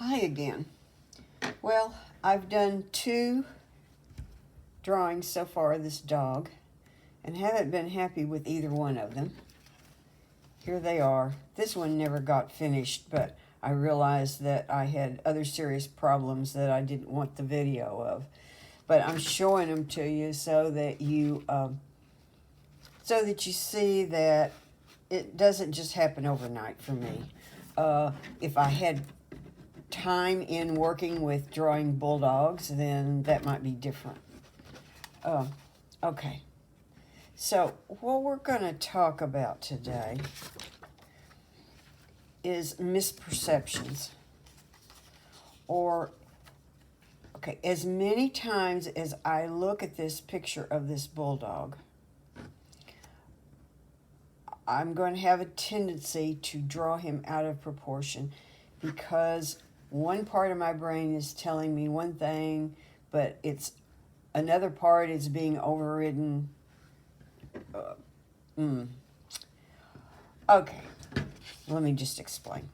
Hi again. Well, I've done 2 drawings so far of this dog and haven't been happy with either one of them. Here they are. This one never got finished, but I realized that I had other serious problems that I didn't want the video of. But I'm showing them to you so that you see that it doesn't just happen overnight for me. If I had time in working with drawing bulldogs, then that might be different. Okay, so what we're going to talk about today is misperceptions. As many times as I look at this picture of this bulldog, I'm going to have a tendency to draw him out of proportion because one part of my brain is telling me one thing, but it's another part is being overridden. Okay, let me just explain.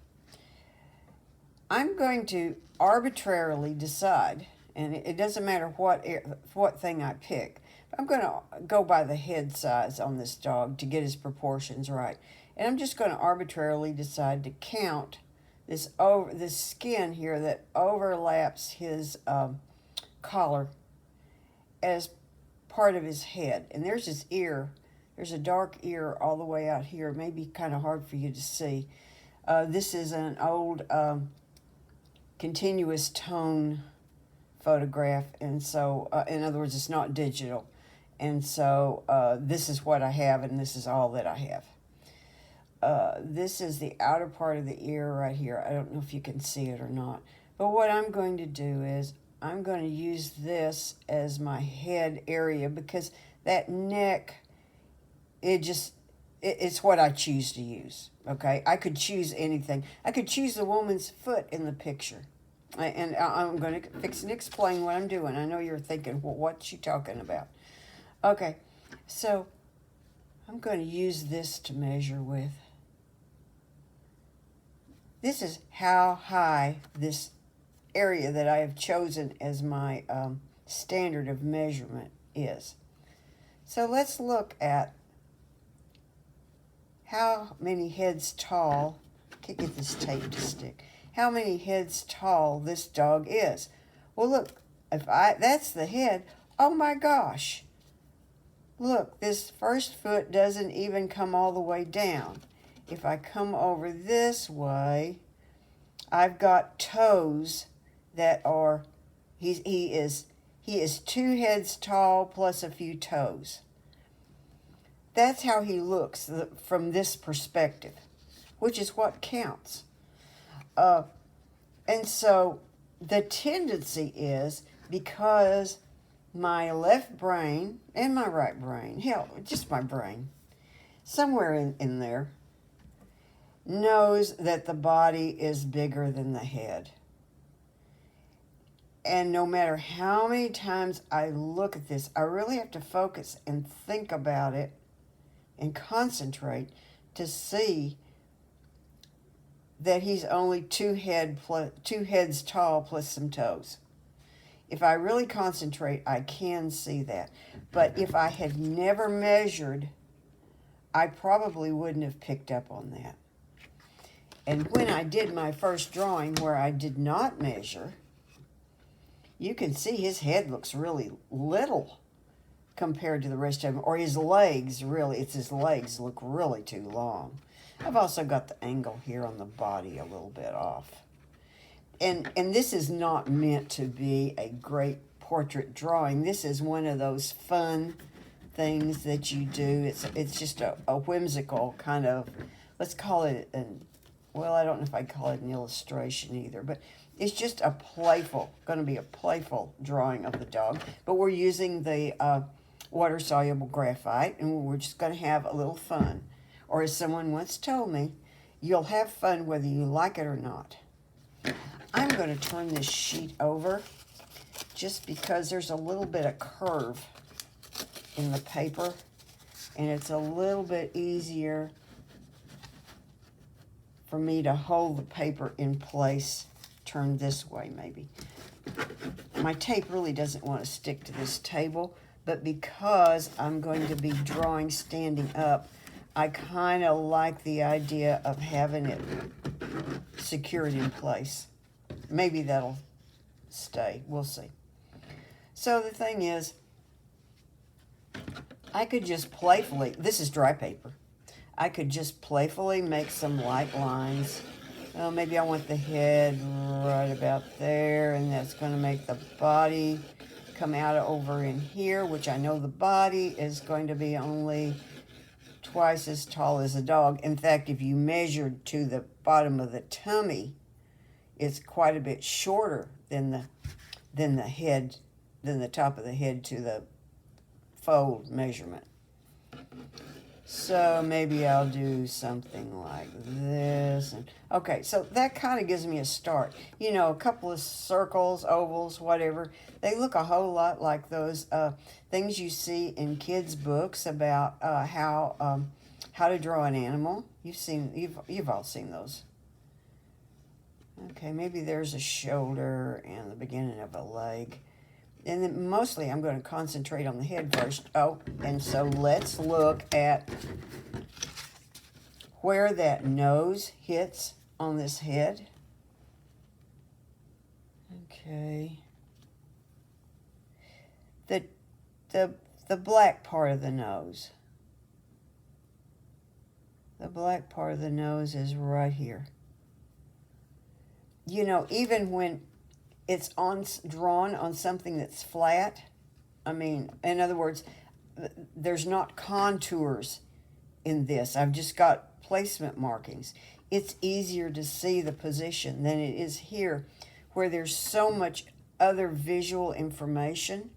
I'm going to arbitrarily decide, and it doesn't matter what thing I pick. I'm going to go by the head size on this dog to get his proportions right. And I'm just going to arbitrarily decide to count this skin here that overlaps his collar as part of his head. And there's his ear. There's a dark ear all the way out here. It may be kind of hard for you to see. This is an old continuous tone photograph, and so in other words, it's not digital. And so this is what I have, and this is all that I have. This is the outer part of the ear right here. I don't know if you can see it or not. But what I'm going to do is I'm going to use this as my head area because that neck, it's what I choose to use. Okay, I could choose anything. I could choose the woman's foot in the picture. And I'm going to fix and explain what I'm doing. I know you're thinking, well, what's she talking about? Okay, so I'm going to use this to measure with. This is how high this area that I have chosen as my standard of measurement is. So let's look at how many heads tall, can't get this tape to stick, how many heads tall this dog is. Well, look, that's the head. Oh my gosh. Look, this first foot doesn't even come all the way down. If I come over this way, I've got toes that are, he is 2 heads tall plus a few toes. That's how he looks from this perspective, which is what counts. And so the tendency is, because my left brain and my right brain, hell, just my brain, somewhere in there, knows that the body is bigger than the head. And no matter how many times I look at this, I really have to focus and think about it and concentrate to see that he's only 2 heads tall plus some toes. If I really concentrate, I can see that. But if I had never measured, I probably wouldn't have picked up on that. And when I did my first drawing where I did not measure, you can see his head looks really little compared to the rest of him, or his legs, really, it's his legs look really too long. I've also got the angle here on the body a little bit off. And this is not meant to be a great portrait drawing. This is one of those fun things that you do. It's just a whimsical kind of, let's call it well, I don't know if I'd call it an illustration either, but it's just going to be a playful drawing of the dog. But we're using the water-soluble graphite, and we're just going to have a little fun. Or as someone once told me, you'll have fun whether you like it or not. I'm going to turn this sheet over just because there's a little bit of curve in the paper, and it's a little bit easier for me to hold the paper in place turn this way maybe. My tape really doesn't want to stick to this table, but because I'm going to be drawing standing up, I kind of like the idea of having it secured in place. Maybe that'll stay. We'll see. So the thing is, I could just playfully, this is dry paper, I could just playfully make some light lines. Oh, maybe I want the head right about there, and that's going to make the body come out over in here, which I know the body is going to be only twice as tall as a dog. In fact, if you measured to the bottom of the tummy, it's quite a bit shorter than the head, than the top of the head to the fold measurement. So maybe I'll do something like this. And okay, so that kind of gives me a start. You know, a couple of circles, ovals, whatever. They look a whole lot like those things you see in kids' books about how to draw an animal. You've all seen those. Okay, maybe there's a shoulder and the beginning of a leg. And then mostly I'm going to concentrate on the head first. Oh, and so let's look at where that nose hits on this head. Okay. The black part of the nose. The black part of the nose is right here. You know, even when it's drawn on something that's flat, I mean, in other words, there's not contours in this. I've just got placement markings. It's easier to see the position than it is here, where there's so much other visual information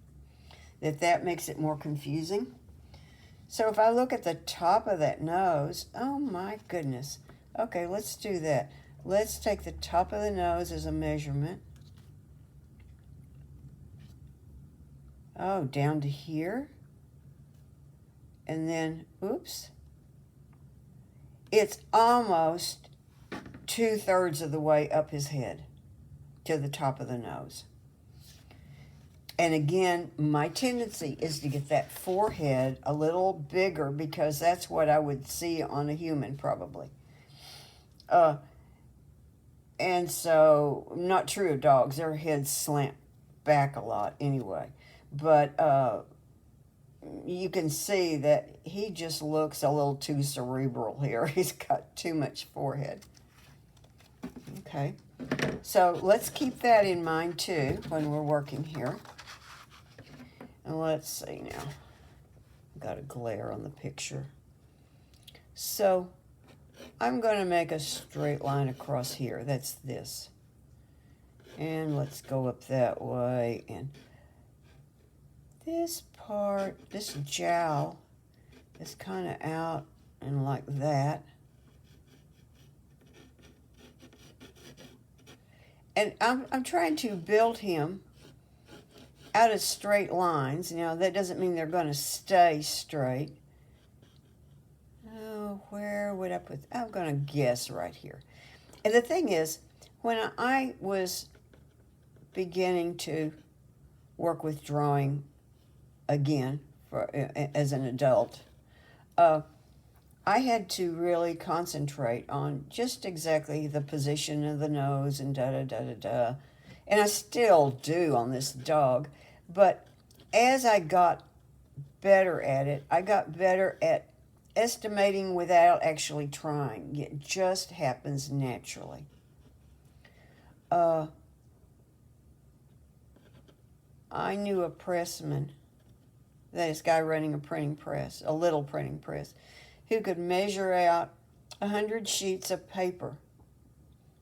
that makes it more confusing. So if I look at the top of that nose, oh my goodness. Okay, let's do that. Let's take the top of the nose as a measurement. Oh, down to here. And then, oops. It's almost 2/3 of the way up his head to the top of the nose. And again, my tendency is to get that forehead a little bigger because that's what I would see on a human probably. And so, not true of dogs. Their heads slant back a lot anyway. But you can see that he just looks a little too cerebral here. He's got too much forehead. Okay. So let's keep that in mind too when we're working here. And let's see now. I've got a glare on the picture. So I'm going to make a straight line across here. That's this. And let's go up that way. And this part, this jowl is kind of out and like that. And I'm trying to build him out of straight lines. Now, that doesn't mean they're going to stay straight. Oh, where would I put? I'm going to guess right here. And the thing is, when I was beginning to work with drawing again as an adult, I had to really concentrate on just exactly the position of the nose and da-da-da-da-da. And I still do on this dog. But as I got better at it, I got better at estimating without actually trying. It just happens naturally. I knew a pressman, this guy running a printing press, a little printing press, who could measure out 100 sheets of paper.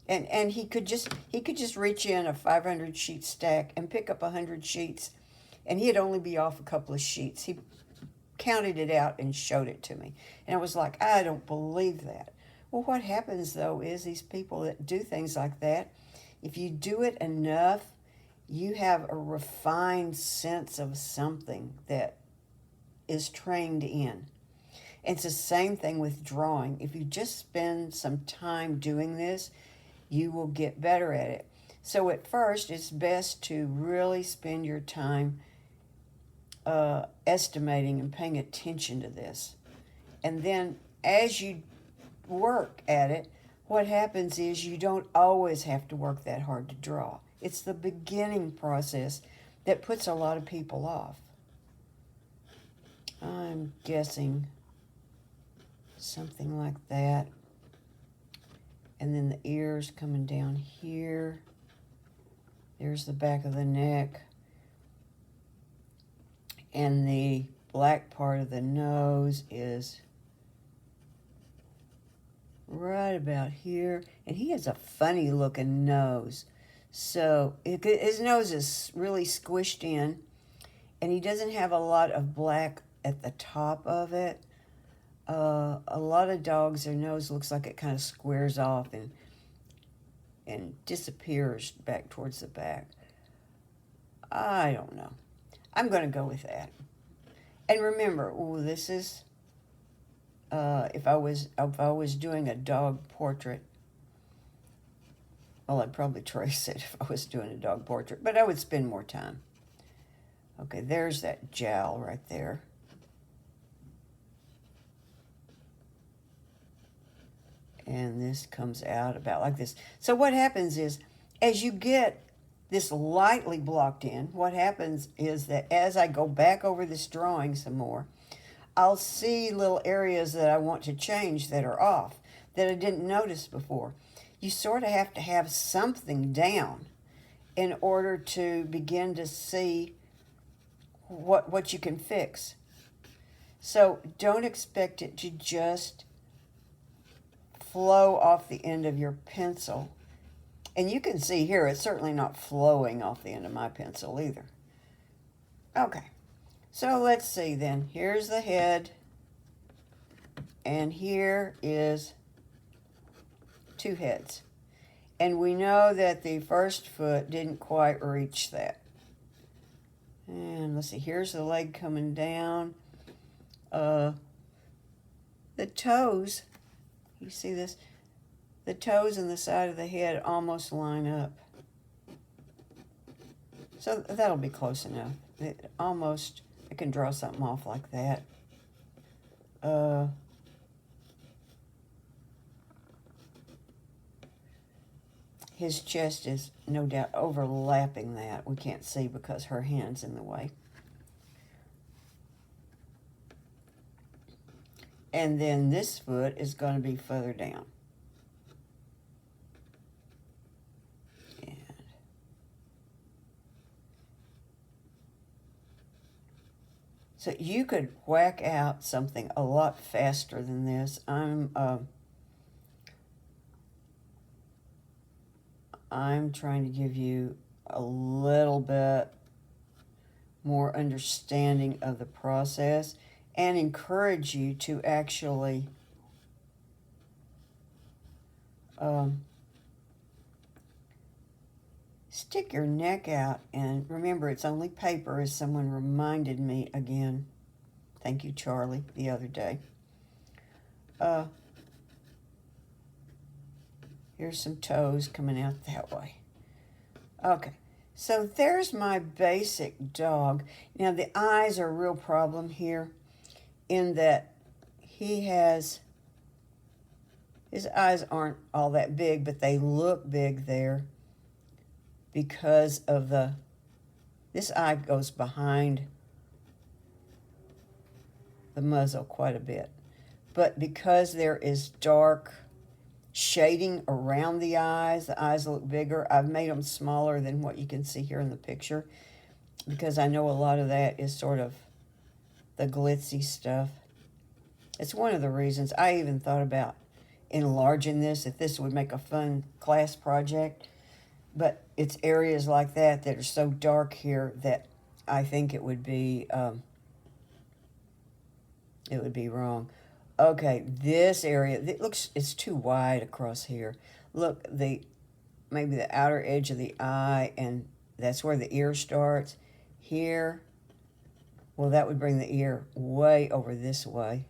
And he could just reach in a 500 sheet stack and pick up 100 sheets, and he'd only be off a couple of sheets. He counted it out and showed it to me. And I was like, I don't believe that. Well, what happens, though, is these people that do things like that, if you do it enough, you have a refined sense of something that is trained in. And it's the same thing with drawing. If you just spend some time doing this, you will get better at it. So at first, it's best to really spend your time estimating and paying attention to this. And then as you work at it, what happens is you don't always have to work that hard to draw. It's the beginning process that puts a lot of people off. I'm guessing something like that. And then the ears coming down here. There's the back of the neck. And the black part of the nose is right about here. And he has a funny looking nose. So his nose is really squished in. And he doesn't have a lot of black at the top of it. A lot of dogs, their nose looks like it kind of squares off and disappears back towards the back. I don't know. I'm going to go with that. And remember, this is if I was doing a dog portrait. Well, I'd probably trace it if I was doing a dog portrait, but I would spend more time. Okay, there's that jowl right there. And this comes out about like this. So what happens is, as you get this lightly blocked in, what happens is that as I go back over this drawing some more, I'll see little areas that I want to change that are off, that I didn't notice before. You sort of have to have something down in order to begin to see what you can fix. So don't expect it to just flow off the end of your pencil. And you can see here, it's certainly not flowing off the end of my pencil either. Okay, so let's see then. Here's the head, and here is two heads. And we know that the first foot didn't quite reach that. And let's see, here's the leg coming down. The toes, you see this? The toes and the side of the head almost line up. So that'll be close enough. I can draw something off like that. His chest is no doubt overlapping that. We can't see because her hand's in the way. And then this foot is going to be further down. So you could whack out something a lot faster than this. I'm trying to give you a little bit more understanding of the process and encourage you to actually stick your neck out. And remember, it's only paper, as someone reminded me again. Thank you, Charlie, the other day. Here's some toes coming out that way. Okay, so there's my basic dog. Now, the eyes are a real problem here in that his eyes aren't all that big, but they look big there because of this eye goes behind the muzzle quite a bit. But because there is dark shading around the eyes look bigger. I've made them smaller than what you can see here in the picture because I know a lot of that is sort of the glitzy stuff. It's one of the reasons I even thought about enlarging this, if this would make a fun class project. But it's areas like that are so dark here that I think it would be wrong. Okay, this area, it's too wide across here. Look, maybe the outer edge of the eye, and that's where the ear starts. Here, well, that would bring the ear way over this way.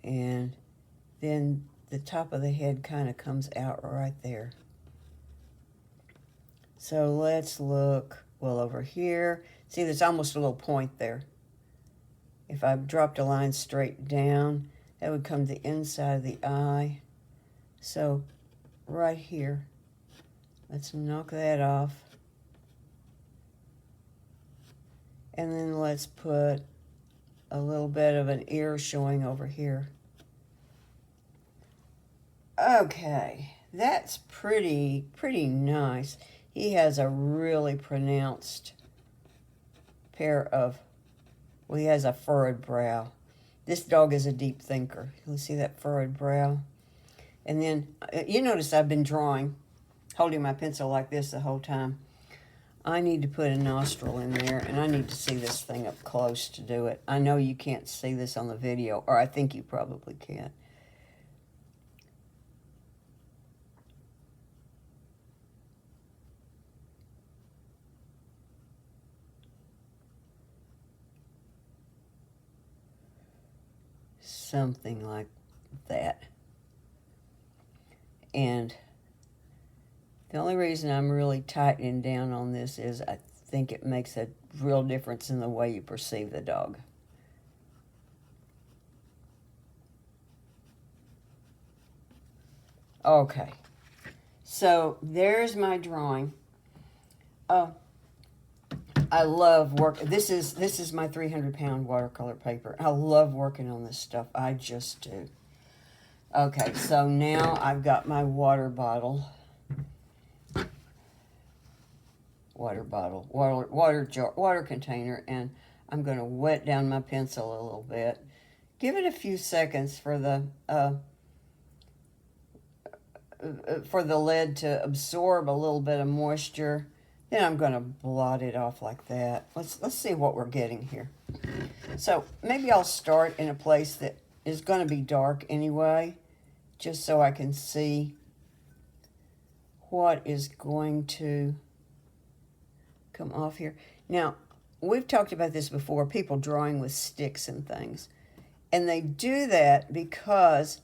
And then the top of the head kind of comes out right there. So let's look, well, over here. See, there's almost a little point there. If I dropped a line straight down, that would come to the inside of the eye. So right here, let's knock that off. And then let's put a little bit of an ear showing over here. Okay, that's pretty nice. He has a really pronounced pair of, well, he has a furrowed brow. This dog is a deep thinker. You see that furrowed brow? And then, you notice I've been drawing, holding my pencil like this the whole time. I need to put a nostril in there, and I need to see this thing up close to do it. I know you can't see this on the video, or I think you probably can't. Something like that. And the only reason I'm really tightening down on this is I think it makes a real difference in the way you perceive the dog. Okay, so there's my drawing. Oh, I love work. This is my 300-pound watercolor paper. I love working on this stuff. I just do. Okay, so now I've got my water container, and I'm going to wet down my pencil a little bit. Give it a few seconds for the lead to absorb a little bit of moisture. Then I'm going to blot it off like that. Let's see what we're getting here. So maybe I'll start in a place that is going to be dark anyway, just so I can see what is going to come off here. Now, we've talked about this before, people drawing with sticks and things. And they do that because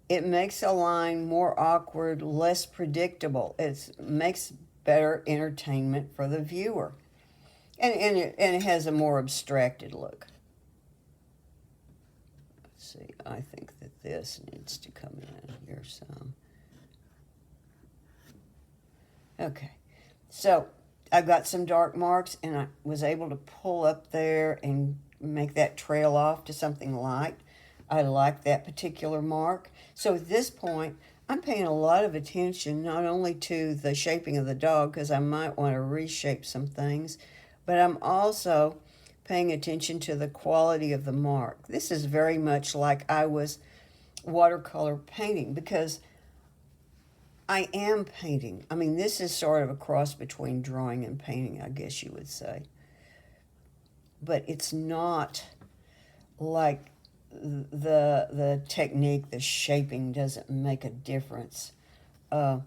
it makes a line more awkward, less predictable. It makes better entertainment for the viewer. And it has a more abstracted look. Let's see, I think that this needs to come in here some. Okay, so I've got some dark marks, and I was able to pull up there and make that trail off to something light. I like that particular mark. So at this point, I'm paying a lot of attention not only to the shaping of the dog, because I might want to reshape some things, but I'm also paying attention to the quality of the mark. This is very much like I was watercolor painting, because I am painting. I mean, this is sort of a cross between drawing and painting, I guess you would say. But it's not like the technique, the shaping doesn't make a difference. I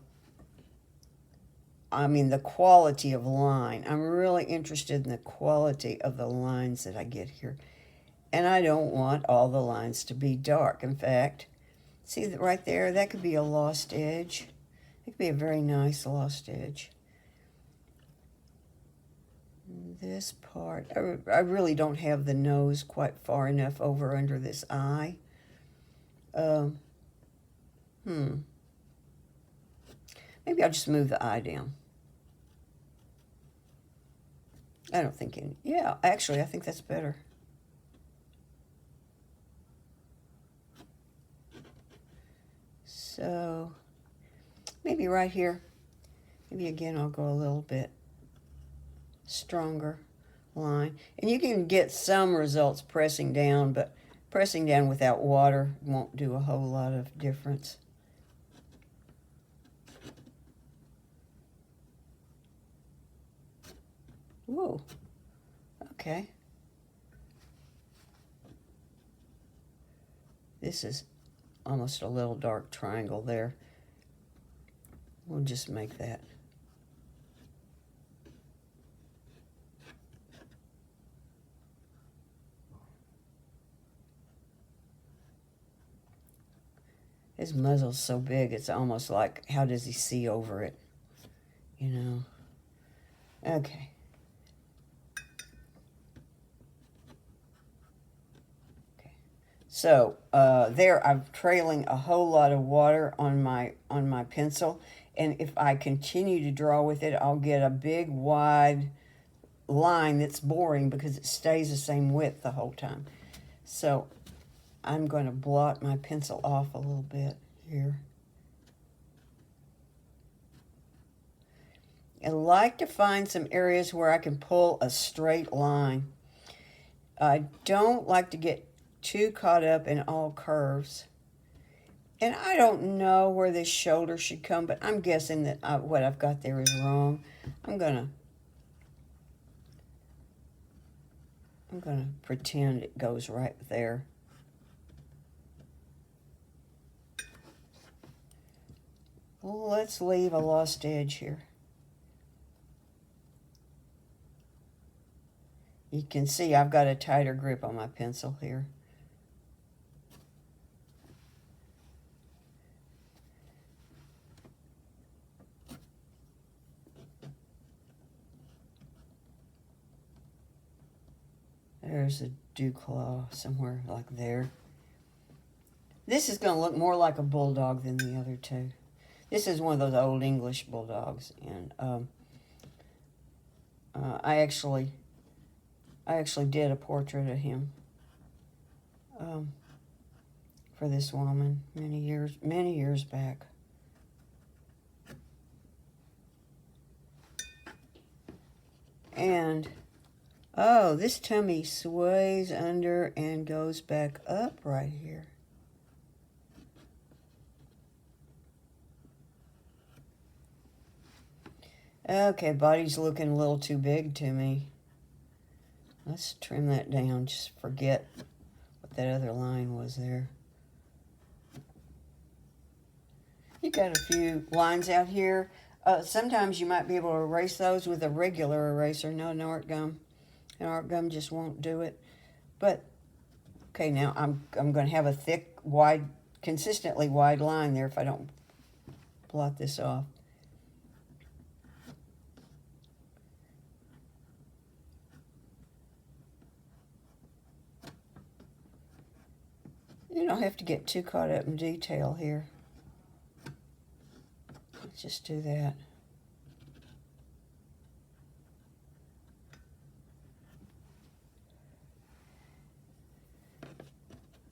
mean, the quality of line. I'm really interested in the quality of the lines that I get here. And I don't want all the lines to be dark. In fact, see that right there? That could be a lost edge. It could be a very nice lost edge. This part, I really don't have the nose quite far enough over under this eye. Maybe I'll just move the eye down. I don't think any, yeah, actually, I think that's better. So, maybe right here, maybe again I'll go a little bit stronger line. And you can get some results pressing down, but pressing down without water won't do a whole lot of difference. Whoa, okay. This is almost a little dark triangle there. We'll just make that. His muzzle's so big, it's almost like, how does he see over it? You know? Okay. So there, I'm trailing a whole lot of water on my pencil, and if I continue to draw with it, I'll get a big wide line that's boring because it stays the same width the whole time. So I'm going to blot my pencil off a little bit here. I like to find some areas where I can pull a straight line. I don't like to get too caught up in all curves. And I don't know where this shoulder should come, but I'm guessing that what I've got there is wrong. I'm gonna pretend it goes right there. Let's leave a lost edge here. You can see I've got a tighter grip on my pencil here. There's a dew claw somewhere like there. This is going to look more like a bulldog than the other two. This is one of those old English bulldogs, and I actually did a portrait of him for this woman many years back. And oh, this tummy sways under and goes back up right here. Okay, body's looking a little too big to me. Let's trim that down. Just forget what that other line was there. You got a few lines out here. Sometimes you might be able to erase those with a regular eraser. No, an art gum. An art gum just won't do it. But, okay, now I'm going to have a thick, wide, consistently wide line there if I don't blot this off. You don't have to get too caught up in detail here. Let's just do that.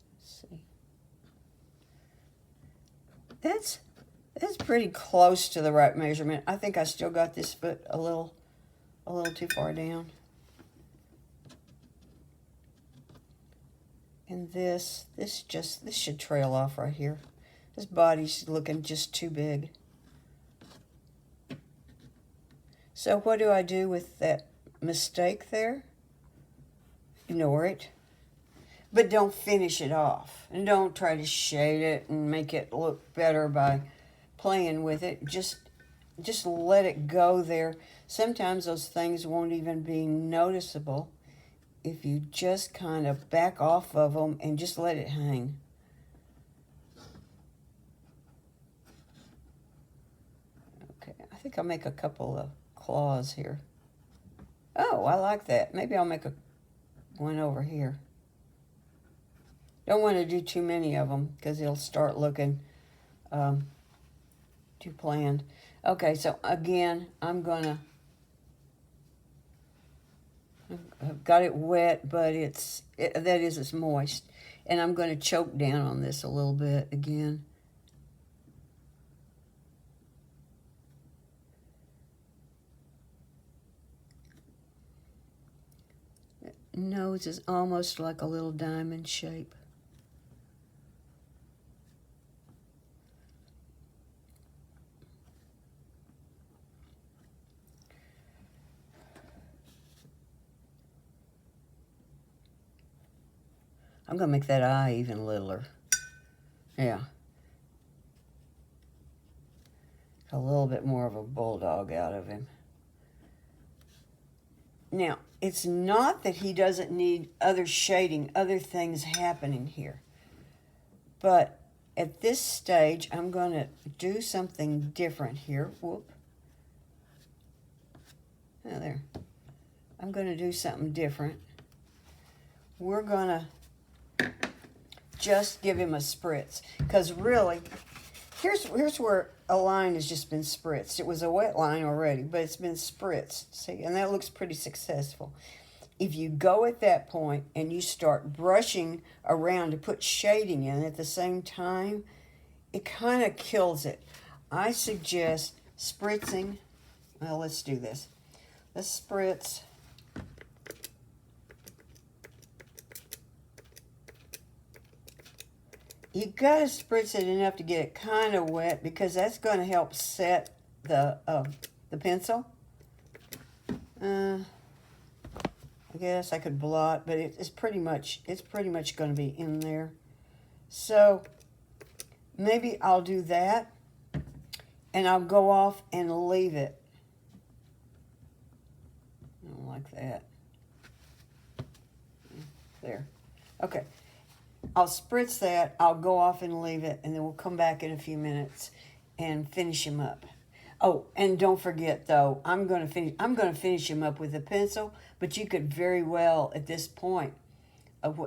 Let's see. That's pretty close to the right measurement. I think I still got this foot a little too far down. And this should trail off right here. This body's looking just too big. So what do I do with that mistake there? Ignore it. But don't finish it off. And don't try to shade it and make it look better by playing with it. Just let it go there. Sometimes those things won't even be noticeable if you just kind of back off of them and just let it hang. Okay, I think I'll make a couple of claws here. Oh, I like that. Maybe I'll make one over here. Don't want to do too many of them because it'll start looking too planned. Okay, so again, I've got it wet, but it's moist. And I'm going to choke down on this a little bit again. Nose is almost like a little diamond shape. I'm going to make that eye even littler. Yeah. A little bit more of a bulldog out of him. Now, it's not that he doesn't need other shading, other things happening here. But At this stage, I'm going to do something different here. Whoop. Oh, there. I'm going to do something different. We're going to just give him a spritz. Because really, here's where a line has just been spritzed. It was a wet line already, but it's been spritzed. See, and that looks pretty successful. If you go at that point and you start brushing around to put shading in at the same time, it kind of kills it. I suggest spritzing. Well, let's do this. Let's spritz. You got to spritz it enough to get it kind of wet because that's going to help set the pencil. I guess I could blot, but it's pretty much going to be in there. So maybe I'll do that, and I'll go off and leave it. I don't like that. There. Okay. I'll spritz that. I'll go off and leave it, and then we'll come back in a few minutes and finish him up. Oh, and don't forget though, I'm going to finish him up with a pencil, but you could very well at this point,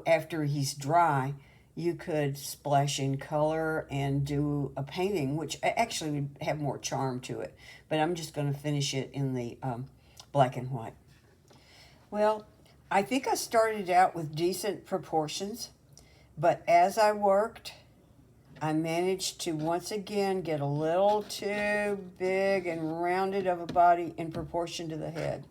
after he's dry, you could splash in color and do a painting, which actually would have more charm to it. But I'm just going to finish it in the black and white. Well, I think I started out with decent proportions, but as I worked, I managed to once again get a little too big and rounded of a body in proportion to the head.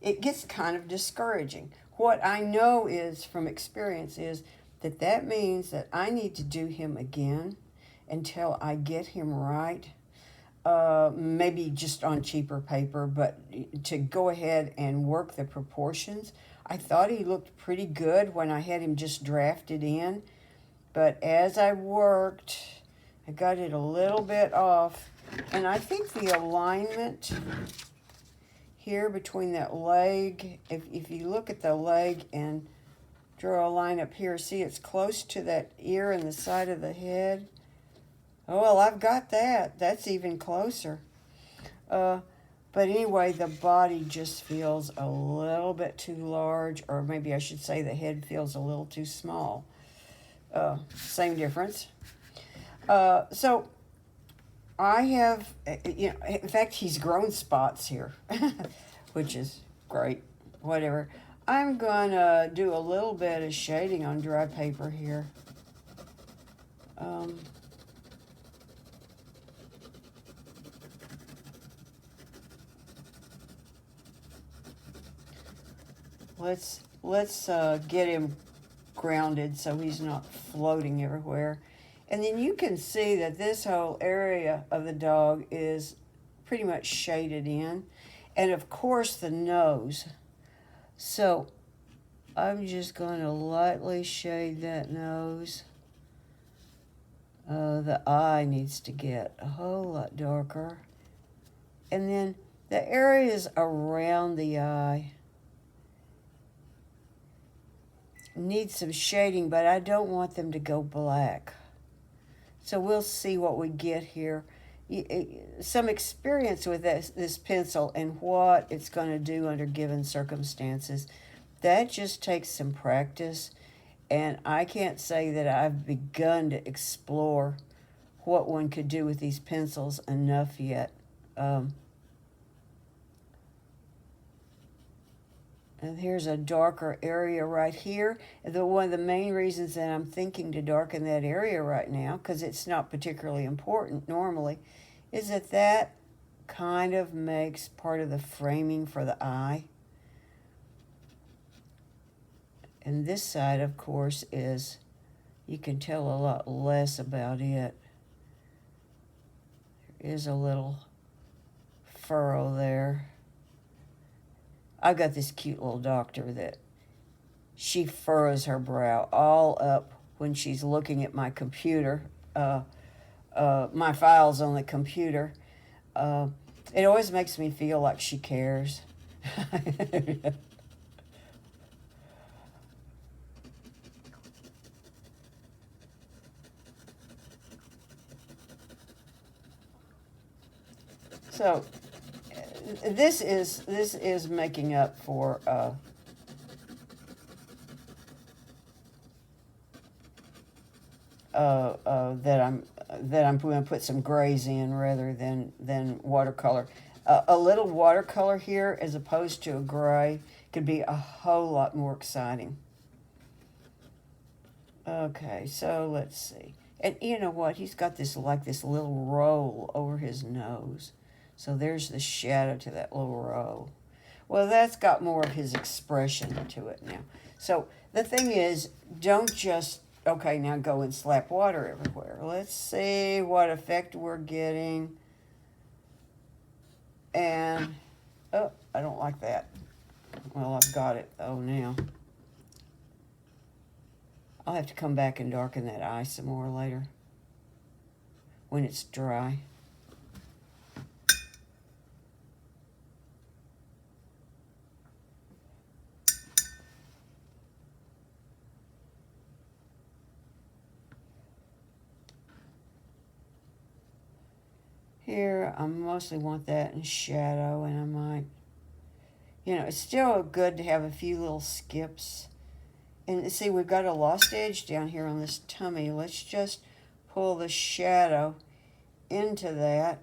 It gets kind of discouraging. What I know is from experience is that means that I need to do him again until I get him right. Maybe just on cheaper paper, but to go ahead and work the proportions. I thought he looked pretty good when I had him just drafted in, but as I worked, I got it a little bit off, and I think the alignment here between that leg, if you look at the leg and draw a line up here, see it's close to that ear and the side of the head. Oh, well, I've got that. That's even closer. But anyway, the body just feels a little bit too large, or maybe I should say the head feels a little too small. Same difference. So I have, in fact, he's grown spots here, which is great. Whatever. I'm going to do a little bit of shading on dry paper here. Let's get him grounded so he's not floating everywhere. And then you can see that this whole area of the dog is pretty much shaded in. And of course the nose. So I'm just going to lightly shade that nose. The eye needs to get a whole lot darker. And then the areas around the eye need some shading, but I don't want them to go black. So we'll see what we get here. Some experience with this pencil and what it's going to do under given circumstances. That just takes some practice, and I can't say that I've begun to explore what one could do with these pencils enough yet. And here's a darker area right here. One of the main reasons that I'm thinking to darken that area right now, because it's not particularly important normally, is that kind of makes part of the framing for the eye. And this side, of course, is, you can tell a lot less about it. There is a little furrow there. I've got this cute little doctor that she furrows her brow all up when she's looking at my computer, my files on the computer. It always makes me feel like she cares. So this is making up for that I'm going to put some grays in rather than watercolor. A little watercolor here as opposed to a gray could be a whole lot more exciting. Okay, so let's see. And you know what? He's got this like this little roll over his nose. So there's the shadow to that little roll. Well, that's got more of his expression to it now. So the thing is, don't just, okay, now go and slap water everywhere. Let's see what effect we're getting. And, oh, I don't like that. Well, I've got it, though, now. I'll have to come back and darken that eye some more later when it's dry. Here, I mostly want that in shadow, and I might, it's still good to have a few little skips. And see, we've got a lost edge down here on this tummy. Let's just pull the shadow into that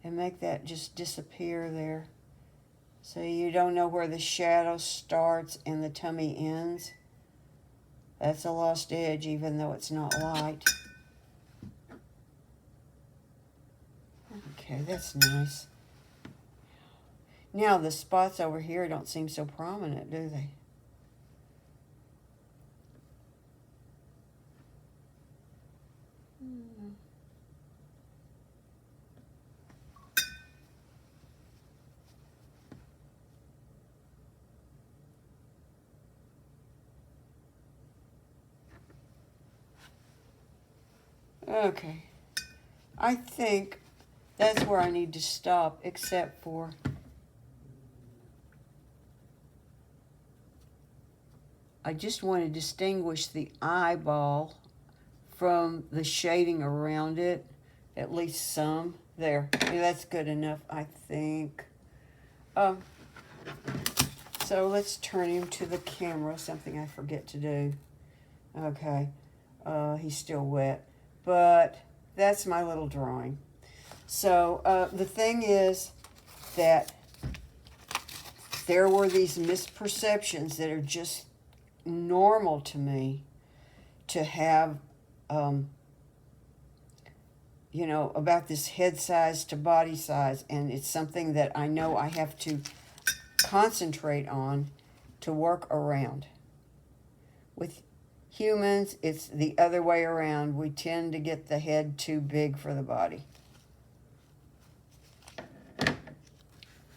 and make that just disappear there. So you don't know where the shadow starts and the tummy ends. That's a lost edge, even though it's not light. Okay, that's nice. Now the spots over here don't seem so prominent, do they? Okay, I think that's where I need to stop, except for I just want to distinguish the eyeball from the shading around it, at least some. There, yeah, that's good enough, I think. So let's turn him to the camera, something I forget to do. Okay, he's still wet, but that's my little drawing. So the thing is that there were these misperceptions that are just normal to me to have, about this head size to body size, and it's something that I know I have to concentrate on to work around. With humans, it's the other way around. We tend to get the head too big for the body.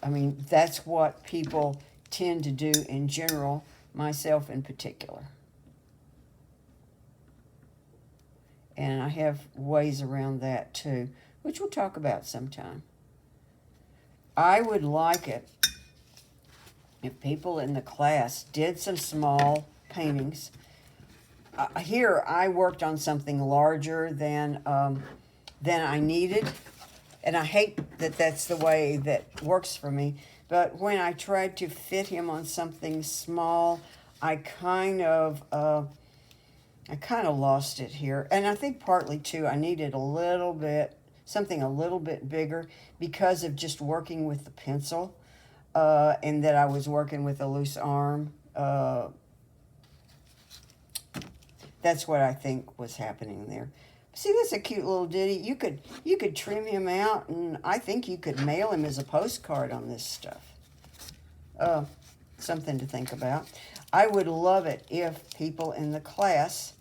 I mean, that's what people tend to do in general, myself in particular. And I have ways around that too, which we'll talk about sometime. I would like it if people in the class did some small paintings. Here, I worked on something larger than I needed. And I hate that that's the way that works for me. But when I tried to fit him on something small, I kind of lost it here. And I think partly, too, I needed something a little bit bigger because of just working with the pencil and that I was working with a loose arm. That's what I think was happening there. See, that's a cute little ditty. You could trim him out, and I think you could mail him as a postcard on this stuff. Something to think about. I would love it if people in the class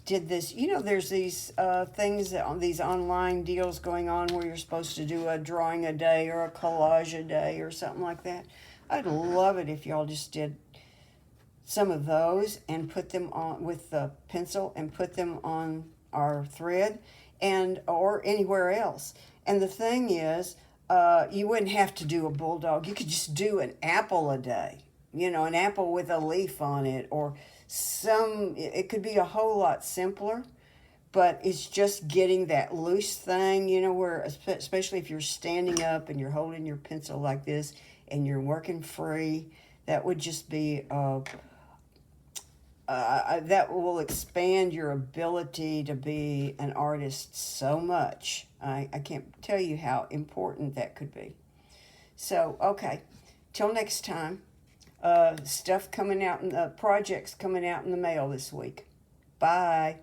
did this. There's these things, these online deals going on where you're supposed to do a drawing a day or a collage a day or something like that. I'd love it if y'all just did some of those and put them on with the pencil and put them on our thread or anywhere else. And the thing is, you wouldn't have to do a bulldog. You could just do an apple a day, an apple with a leaf on it, or it could be a whole lot simpler, but it's just getting that loose thing, where especially if you're standing up and you're holding your pencil like this and you're working free, that would just be that will expand your ability to be an artist so much. I can't tell you how important that could be. So, okay, till next time. Stuff coming out in the projects coming out in the mail this week. Bye.